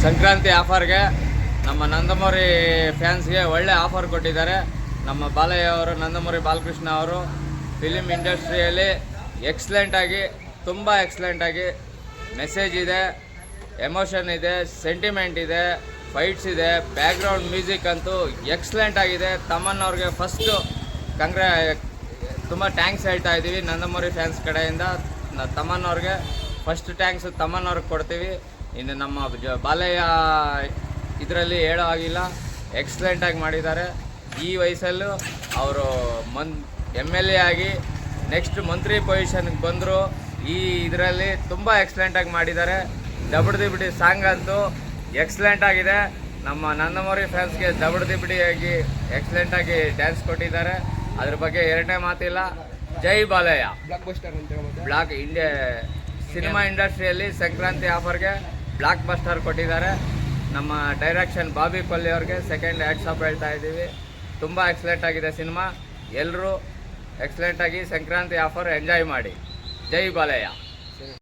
ಸಂಕ್ರಾಂತಿ ಆಫರ್ಗೆ ನಮ್ಮ ನಂದಮೂರಿ ಫ್ಯಾನ್ಸ್ಗೆ ಒಳ್ಳೆ ಆಫರ್ ಕೊಟ್ಟಿದ್ದಾರೆ. ನಮ್ಮ ಬಾಲಯ್ಯ ಅವರು, ನಂದಮೂರಿ ಬಾಲಕೃಷ್ಣ ಅವರು ಫಿಲಿಮ್ ಇಂಡಸ್ಟ್ರಿಯಲ್ಲಿ ಎಕ್ಸಲೆಂಟಾಗಿ, ತುಂಬ ಎಕ್ಸಲೆಂಟಾಗಿ ಮೆಸೇಜ್ ಇದೆ, ಎಮೋಷನ್ ಇದೆ, ಸೆಂಟಿಮೆಂಟ್ ಇದೆ, ಫೈಟ್ಸ್ ಇದೆ, ಬ್ಯಾಕ್ಗ್ರೌಂಡ್ ಮ್ಯೂಸಿಕ್ ಅಂತೂ ಎಕ್ಸಲೆಂಟ್ ಆಗಿದೆ. ತಮನ್ ಅವ್ರಿಗೆ ಫಸ್ಟು ತುಂಬ ಥ್ಯಾಂಕ್ಸ್ ಹೇಳ್ತಾ ಇದ್ದೀವಿ ನಂದಮೂರಿ ಫ್ಯಾನ್ಸ್ ಕಡೆಯಿಂದ. ತಮನ್ ಅವ್ರಿಗೆ ಫಸ್ಟ್ ಥ್ಯಾಂಕ್ಸ್ ತಮನ್ ಅವ್ರಿಗೆ ಕೊಡ್ತೀವಿ. ಇನ್ನು ನಮ್ಮ ಬಾಲಯ್ಯ ಇದರಲ್ಲಿ ಹೇಳೋ ಆಗಿಲ್ಲ, ಎಕ್ಸಲೆಂಟಾಗಿ ಮಾಡಿದ್ದಾರೆ. ಈ ವಯಸ್ಸಲ್ಲೂ ಅವರು MLA ಆಗಿ ನೆಕ್ಸ್ಟ್ ಮಂತ್ರಿ ಪೊಸಿಷನ್ಗೆ ಬಂದರು. ಈ ಇದರಲ್ಲಿ ತುಂಬ ಎಕ್ಸಲೆಂಟಾಗಿ ಮಾಡಿದ್ದಾರೆ. ದಬಡ್ದಿಬಿಡಿ ಸಾಂಗ್ ಅಂತೂ ಎಕ್ಸಲೆಂಟ್ ಆಗಿದೆ. ನಮ್ಮ ನಂದಮೂರಿ ಫ್ಯಾನ್ಸ್ಗೆ ದಬಡ್ದಿಬಿಡಿಯಾಗಿ ಎಕ್ಸಲೆಂಟಾಗಿ ಡ್ಯಾನ್ಸ್ ಕೊಟ್ಟಿದ್ದಾರೆ. ಅದ್ರ ಬಗ್ಗೆ ಎರಡನೇ ಮಾತಿಲ್ಲ. ಜೈ ಬಾಲಯ್ಯ. ಬ್ಲಾಕ್ ಸಿನಿಮಾ ಇಂಡಸ್ಟ್ರಿಯಲ್ಲಿ ಸಂಕ್ರಾಂತಿ ಆಫರ್ಗೆ ಬ್ಲಾಕ್ ಬಸ್ಟರ್ ಕೊಟ್ಟಿದ್ದಾರೆ. ನಮ್ಮ ಡೈರೆಕ್ಷನ್ ಬಾಬಿ ಕೊಲ್ಲಿ ಅವ್ರಿಗೆ ಸೆಕೆಂಡ್ ಹ್ಯಾಟ್ಸ್ ಆಫ್ ಹೇಳ್ತಾ ಇದ್ದೀವಿ. ತುಂಬ ಎಕ್ಸಲೆಂಟ್ ಆಗಿದೆ ಸಿನಿಮಾ. ಎಲ್ಲರೂ ಎಕ್ಸಲೆಂಟಾಗಿ ಸಂಕ್ರಾಂತಿ ಆಫರ್ ಎಂಜಾಯ್ ಮಾಡಿ. ಜೈ ಬಾಲಯ್ಯ.